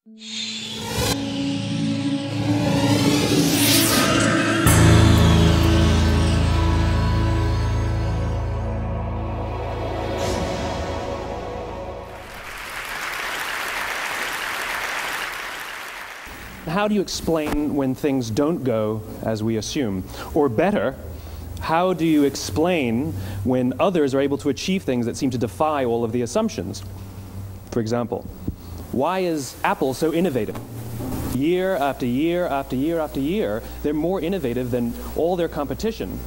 How do you explain when things don't go as we assume? Or better, how do you explain when others are able to achieve things that seem to defy all of the assumptions? For example, why is Apple so innovative? Year after year after year after year, they're more innovative than all their competition.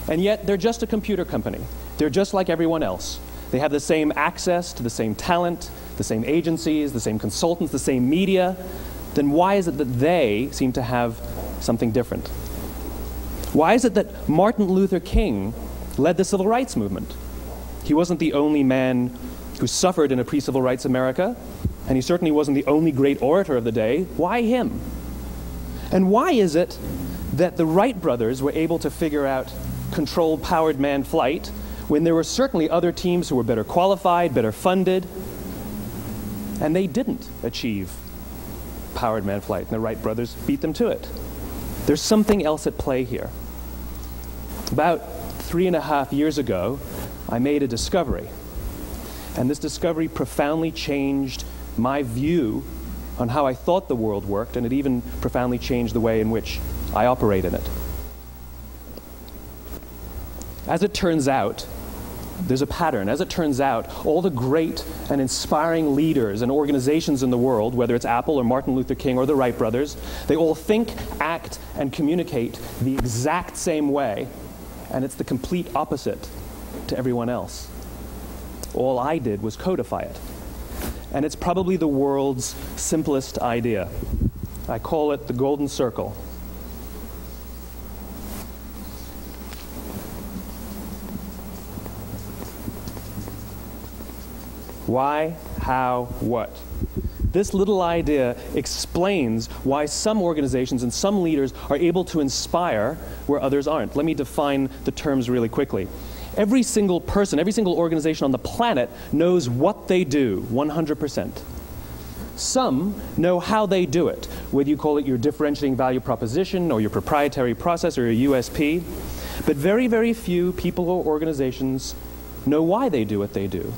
And yet, they're just a computer company. They're just like everyone else. They have the same access to the same talent, the same agencies, the same consultants, the same media. Then why is it that they seem to have something different? Why is it that Martin Luther King led the civil rights movement? He wasn't the only man who suffered in a pre-civil rights America, and he certainly wasn't the only great orator of the day. Why him? And why is it that the Wright brothers were able to figure out controlled powered manned flight when there were certainly other teams who were better qualified, better funded, and they didn't achieve powered manned flight, and the Wright brothers beat them to it? There's something else at play here. About 3.5 years ago, I made a discovery, and this discovery profoundly changed my view on how I thought the world worked, and it even profoundly changed the way in which I operate in it. As it turns out, there's a pattern. As it turns out, all the great and inspiring leaders and organizations in the world, whether it's Apple or Martin Luther King or the Wright brothers, they all think, act, and communicate the exact same way, and it's the complete opposite to everyone else. All I did was codify it. And it's probably the world's simplest idea. I call it the golden circle. Why, how, what? This little idea explains why some organizations and some leaders are able to inspire where others aren't. Let me define the terms really quickly. Every single person, every single organization on the planet knows what they do, 100%. Some know how they do it, whether you call it your differentiating value proposition or your proprietary process or your USP. But very, very few people or organizations know why they do what they do.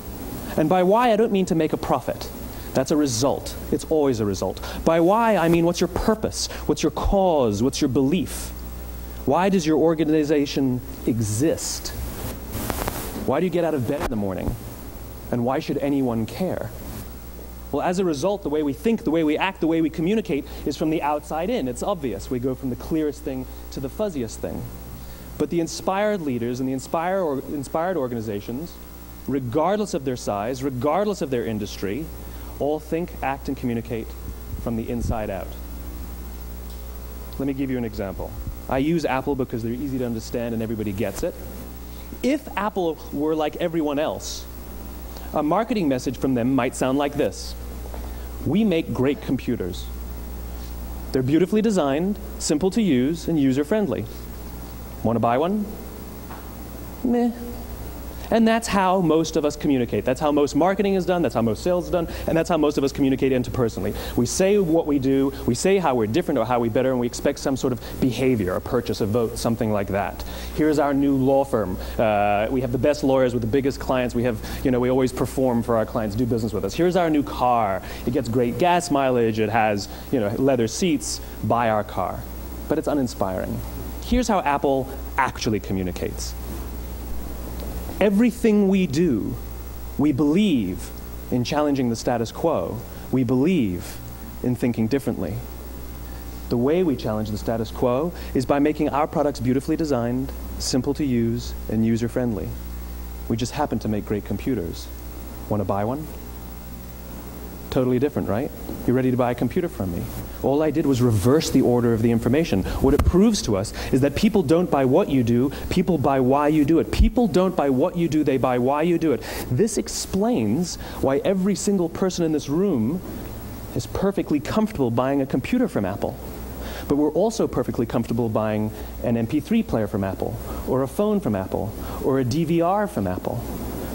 And by why, I don't mean to make a profit. That's a result. It's always a result. By why, I mean what's your purpose? What's your cause? What's your belief? Why does your organization exist? Why do you get out of bed in the morning? And why should anyone care? Well, as a result, the way we think, the way we act, the way we communicate is from the outside in. It's obvious. We go from the clearest thing to the fuzziest thing. But the inspired leaders and the inspired organizations, regardless of their size, regardless of their industry, all think, act, and communicate from the inside out. Let me give you an example. I use Apple because they're easy to understand and everybody gets it. If Apple were like everyone else, a marketing message from them might sound like this. We make great computers. They're beautifully designed, simple to use, and user-friendly. Want to buy one? Meh. And that's how most of us communicate. That's how most marketing is done, that's how most sales is done, and that's how most of us communicate interpersonally. We say what we do, we say how we're different or how we better, and we expect some sort of behavior, a purchase, a vote, something like that. Here's our new law firm. We have the best lawyers with the biggest clients. We have, we always perform for our clients, do business with us. Here's our new car. It gets great gas mileage. It has, leather seats. Buy our car. But it's uninspiring. Here's how Apple actually communicates. Everything we do, we believe in challenging the status quo. We believe in thinking differently. The way we challenge the status quo is by making our products beautifully designed, simple to use, and user-friendly. We just happen to make great computers. Want to buy one? Totally different, right? You're ready to buy a computer from me. All I did was reverse the order of the information. What it proves to us is that people don't buy what you do, people buy why you do it. People don't buy what you do, they buy why you do it. This explains why every single person in this room is perfectly comfortable buying a computer from Apple. But we're also perfectly comfortable buying an MP3 player from Apple, or a phone from Apple, or a DVR from Apple.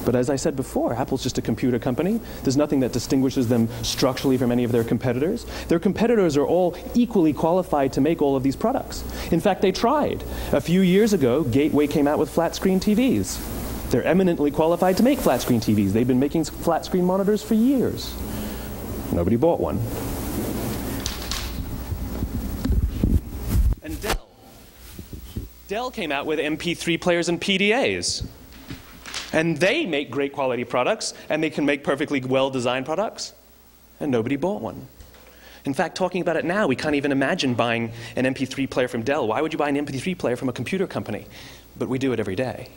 But as I said before, Apple's just a computer company. There's nothing that distinguishes them structurally from any of their competitors. Their competitors are all equally qualified to make all of these products. In fact, they tried. A few years ago, Gateway came out with flat-screen TVs. They're eminently qualified to make flat-screen TVs. They've been making flat-screen monitors for years. Nobody bought one. And Dell. Dell came out with MP3 players and PDAs. And they make great quality products, and they can make perfectly well-designed products, and nobody bought one. In fact, talking about it now, we can't even imagine buying an MP3 player from Dell. Why would you buy an MP3 player from a computer company? But we do it every day.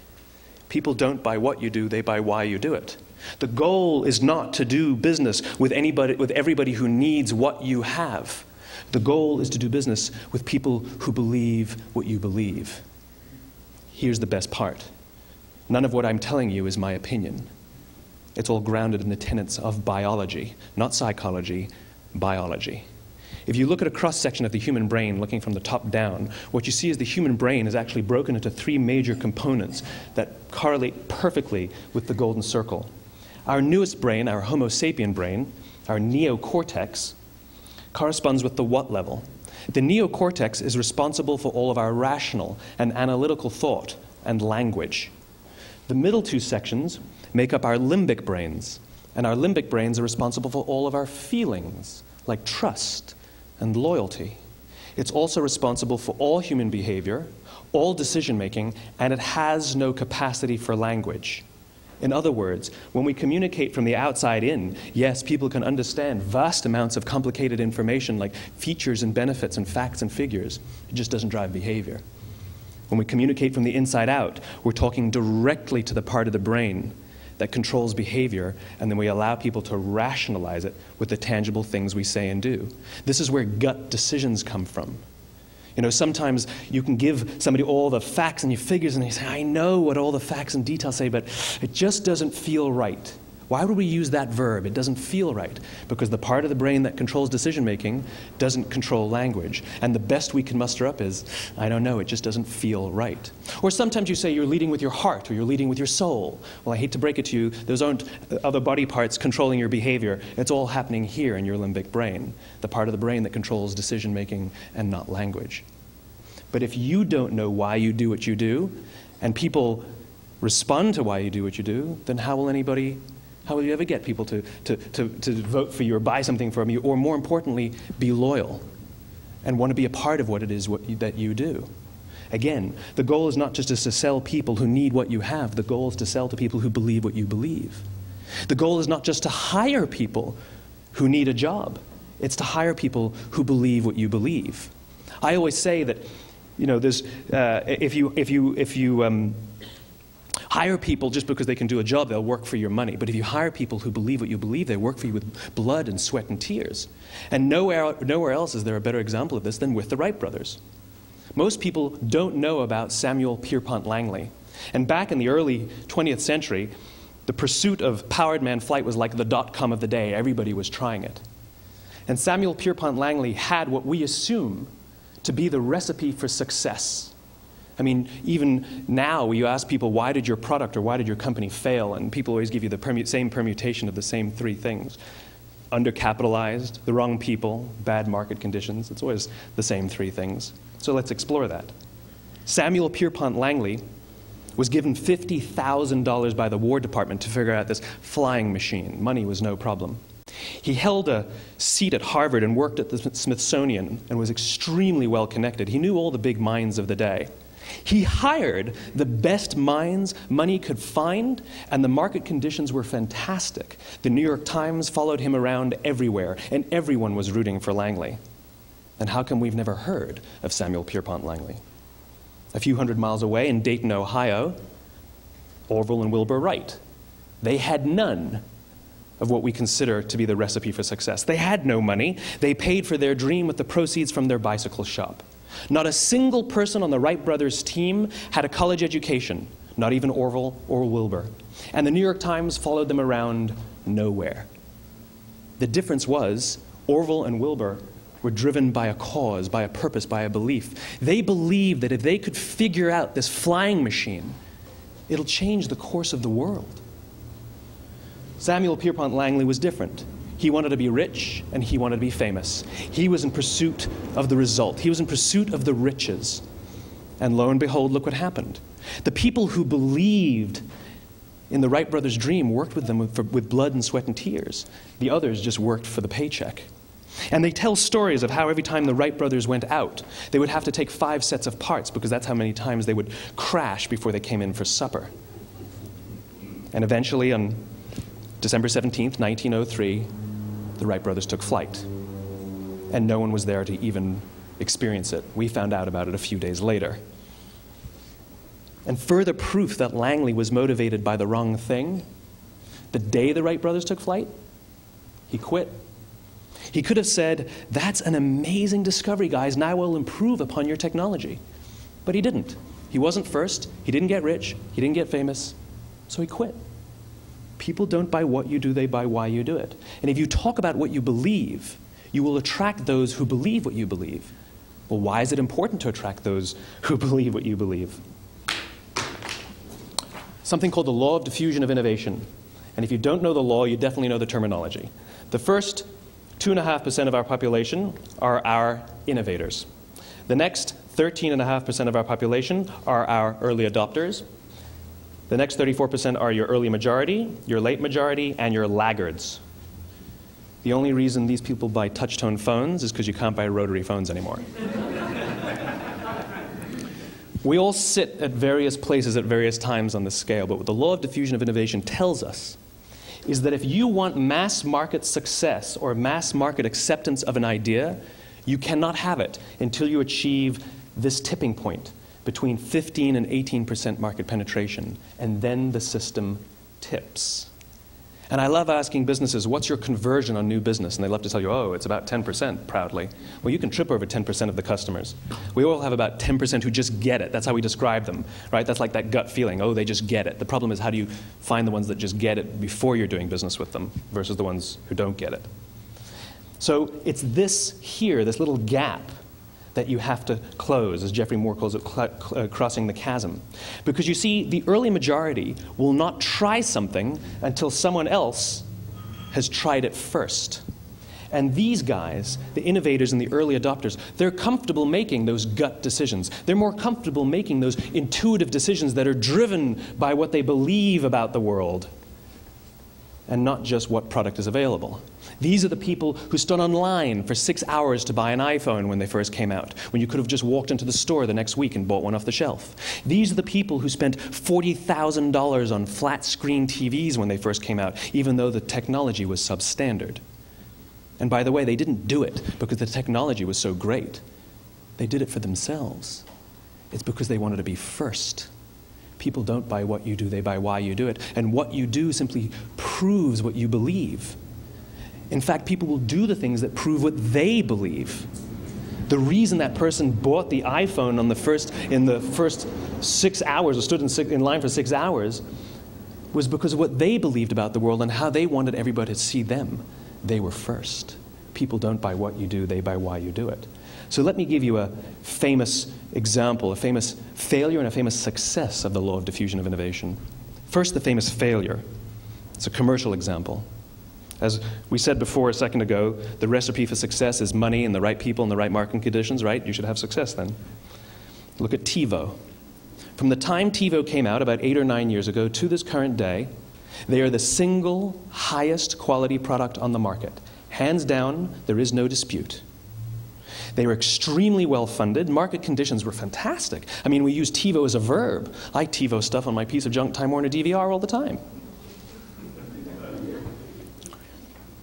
People don't buy what you do, they buy why you do it. The goal is not to do business with everybody who needs what you have. The goal is to do business with people who believe what you believe. Here's the best part. None of what I'm telling you is my opinion. It's all grounded in the tenets of biology, not psychology, biology. If you look at a cross-section of the human brain, looking from the top down, what you see is the human brain is actually broken into three major components that correlate perfectly with the golden circle. Our newest brain, our Homo sapien brain, our neocortex, corresponds with the what level. The neocortex is responsible for all of our rational and analytical thought and language. The middle two sections make up our limbic brains, and our limbic brains are responsible for all of our feelings, like trust and loyalty. It's also responsible for all human behavior, all decision-making, and it has no capacity for language. In other words, when we communicate from the outside in, yes, people can understand vast amounts of complicated information like features and benefits and facts and figures. It just doesn't drive behavior. When we communicate from the inside out, we're talking directly to the part of the brain that controls behavior, and then we allow people to rationalize it with the tangible things we say and do. This is where gut decisions come from. You know, sometimes you can give somebody all the facts and your figures, and they say, I know what all the facts and details say, but it just doesn't feel right. Why would we use that verb? It doesn't feel right. Because the part of the brain that controls decision-making doesn't control language. And the best we can muster up is, I don't know, it just doesn't feel right. Or sometimes you say you're leading with your heart or you're leading with your soul. Well, I hate to break it to you, those aren't other body parts controlling your behavior. It's all happening here in your limbic brain, the part of the brain that controls decision-making and not language. But if you don't know why you do what you do, and people respond to why you do what you do, then how will you ever get people to vote for you or buy something from you, or more importantly, be loyal and want to be a part of what it is that you do? Again, the goal is not just to sell people who need what you have. The goal is to sell to people who believe what you believe. The goal is not just to hire people who need a job. It's to hire people who believe what you believe. I always say that, you know, if you hire people just because they can do a job, they'll work for your money. But if you hire people who believe what you believe, they work for you with blood and sweat and tears. And nowhere else is there a better example of this than with the Wright brothers. Most people don't know about Samuel Pierpont Langley. And back in the early 20th century, the pursuit of powered man flight was like the dot-com of the day. Everybody was trying it. And Samuel Pierpont Langley had what we assume to be the recipe for success. I mean, even now, you ask people, why did your product or why did your company fail? And people always give you the same permutation of the same three things. Undercapitalized, the wrong people, bad market conditions. It's always the same three things. So let's explore that. Samuel Pierpont Langley was given $50,000 by the War Department to figure out this flying machine. Money was no problem. He held a seat at Harvard and worked at the Smithsonian and was extremely well connected. He knew all the big minds of the day. He hired the best minds money could find, and the market conditions were fantastic. The New York Times followed him around everywhere, and everyone was rooting for Langley. And how come we've never heard of Samuel Pierpont Langley? A few hundred miles away in Dayton, Ohio, Orville and Wilbur Wright. They had none of what we consider to be the recipe for success. They had no money. They paid for their dream with the proceeds from their bicycle shop. Not a single person on the Wright brothers' team had a college education, not even Orville or Wilbur. And the New York Times followed them around nowhere. The difference was Orville and Wilbur were driven by a cause, by a purpose, by a belief. They believed that if they could figure out this flying machine, it'll change the course of the world. Samuel Pierpont Langley was different. He wanted to be rich, and he wanted to be famous. He was in pursuit of the result. He was in pursuit of the riches. And lo and behold, look what happened. The people who believed in the Wright brothers' dream worked with them with blood and sweat and tears. The others just worked for the paycheck. And they tell stories of how every time the Wright brothers went out, they would have to take 5 sets of parts because that's how many times they would crash before they came in for supper. And eventually, on December 17th, 1903, the Wright brothers took flight. And no one was there to even experience it. We found out about it a few days later. And further proof that Langley was motivated by the wrong thing, the day the Wright brothers took flight, he quit. He could have said, "That's an amazing discovery, guys, and I will improve upon your technology." But he didn't. He wasn't first. He didn't get rich. He didn't get famous. So he quit. People don't buy what you do, they buy why you do it. And if you talk about what you believe, you will attract those who believe what you believe. Well, why is it important to attract those who believe what you believe? Something called the law of diffusion of innovation. And if you don't know the law, you definitely know the terminology. The first 2.5% of our population are our innovators. The next 13.5% of our population are our early adopters. The next 34% are your early majority, your late majority, and your laggards. The only reason these people buy touch-tone phones is because you can't buy rotary phones anymore. We all sit at various places at various times on the scale, but what the law of diffusion of innovation tells us is that if you want mass market success or mass market acceptance of an idea, you cannot have it until you achieve this tipping point between 15 and 18% market penetration, and then the system tips. And I love asking businesses, what's your conversion on new business? And they love to tell you, oh, it's about 10%, proudly. Well, you can trip over 10% of the customers. We all have about 10% who just get it. That's how we describe them, right? That's like that gut feeling, oh, they just get it. The problem is, how do you find the ones that just get it before you're doing business with them versus the ones who don't get it? So it's this here, this little gap, that you have to close, as Geoffrey Moore calls it, crossing the chasm. Because you see, the early majority will not try something until someone else has tried it first. And these guys, the innovators and the early adopters, they're comfortable making those gut decisions. They're more comfortable making those intuitive decisions that are driven by what they believe about the world and not just what product is available. These are the people who stood online for 6 hours to buy an iPhone when they first came out, when you could have just walked into the store the next week and bought one off the shelf. These are the people who spent $40,000 on flat-screen TVs when they first came out, even though the technology was substandard. And by the way, they didn't do it because the technology was so great. They did it for themselves. It's because they wanted to be first. People don't buy what you do, they buy why you do it. And what you do simply proves what you believe. In fact, people will do the things that prove what they believe. The reason that person bought the iPhone in the first 6 hours, or stood in line for 6 hours, was because of what they believed about the world and how they wanted everybody to see them. They were first. People don't buy what you do, they buy why you do it. So let me give you a famous example, a famous failure and a famous success of the law of diffusion of innovation. First, the famous failure. It's a commercial example. As we said before a second ago, the recipe for success is money and the right people and the right marketing conditions, right? You should have success then. Look at TiVo. From the time TiVo came out about 8 or 9 years ago to this current day, they are the single highest quality product on the market. Hands down, there is no dispute. They were extremely well funded. Market conditions were fantastic. I mean, we use TiVo as a verb. I TiVo stuff on my piece of junk Time Warner DVR all the time.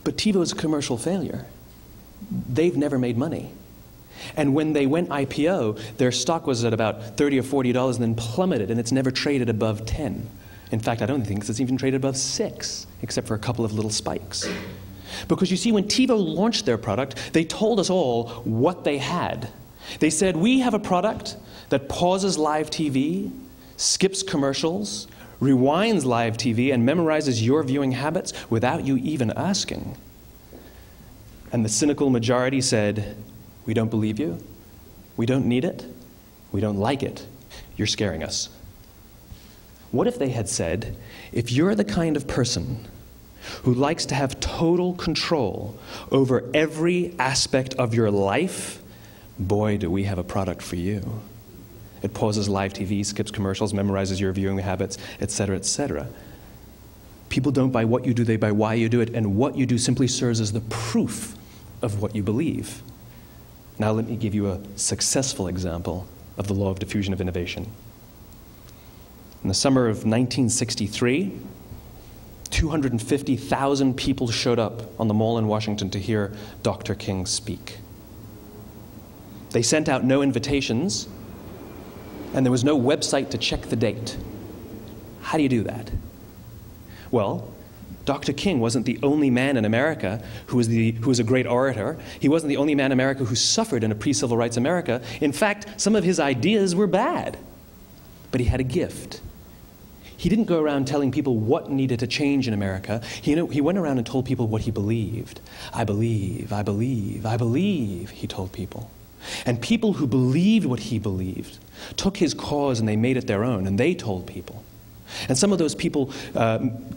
But TiVo is a commercial failure. They've never made money. And when they went IPO, their stock was at about $30 or $40 and then plummeted, and it's never traded above 10. In fact, I don't think it's even traded above 6, except for a couple of little spikes. Because you see, when TiVo launched their product, they told us all what they had. They said, we have a product that pauses live TV, skips commercials, rewinds live TV, and memorizes your viewing habits without you even asking. And the cynical majority said, we don't believe you, we don't need it, we don't like it, you're scaring us. What if they had said, if you're the kind of person who likes to have total control over every aspect of your life, boy, do we have a product for you. It pauses live TV, skips commercials, memorizes your viewing habits, etc., etc. People don't buy what you do, they buy why you do it, and what you do simply serves as the proof of what you believe. Now let me give you a successful example of the law of diffusion of innovation. In the summer of 1963, 250,000 people showed up on the Mall in Washington to hear Dr. King speak. They sent out no invitations, and there was no website to check the date. How do you do that? Well, Dr. King wasn't the only man in America who was a great orator. He wasn't the only man in America who suffered in a pre-civil rights America. In fact, some of his ideas were bad. But he had a gift. He didn't go around telling people what needed to change in America. He went around and told people what he believed. I believe, I believe, I believe, he told people. And people who believed what he believed took his cause and they made it their own, and they told people. And some of those people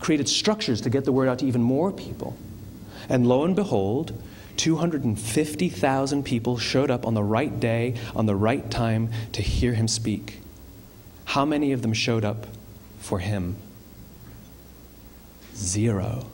created structures to get the word out to even more people. And lo and behold, 250,000 people showed up on the right day, on the right time, to hear him speak. How many of them showed up for him? 0.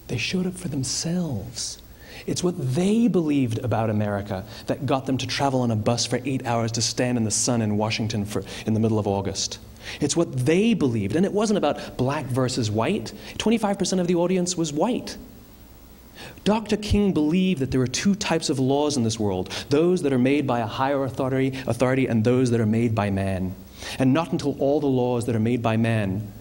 They showed up for themselves. It's what they believed about America that got them to travel on a bus for 8 hours to stand in the sun in Washington in the middle of August. It's what they believed, and it wasn't about black versus white. 25% of the audience was white. Dr. King believed that there are 2 types of laws in this world, those that are made by a higher authority and those that are made by man. And not until all the laws that are made by man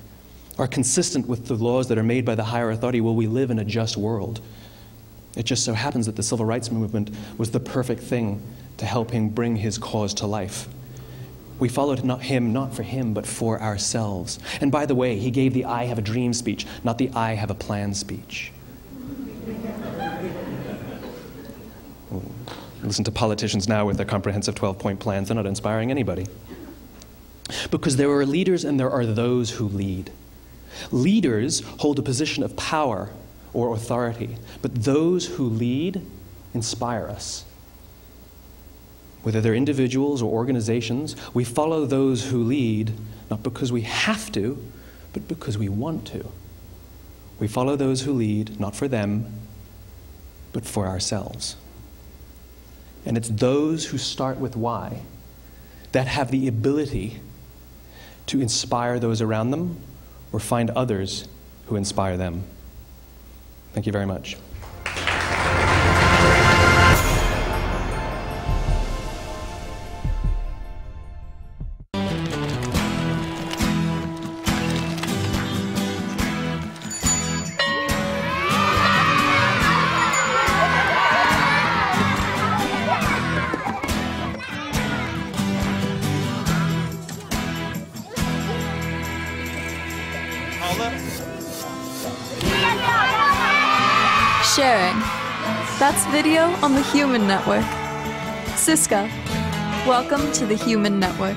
are consistent with the laws that are made by the higher authority will we live in a just world. It just so happens that the civil rights movement was the perfect thing to help him bring his cause to life. We followed him not for him, but for ourselves. And by the way, he gave the I have a dream speech, not the I have a plan speech. Listen to politicians now with their comprehensive 12-point plans. They're not inspiring anybody. Because there are leaders and there are those who lead. Leaders hold a position of power or authority, but those who lead inspire us. Whether they're individuals or organizations, we follow those who lead, not because we have to, but because we want to. We follow those who lead, not for them, but for ourselves. And it's those who start with why that have the ability to inspire those around them or find others who inspire them. Thank you very much. Sharing. That's video on the Human Network. Siska, welcome to the Human Network.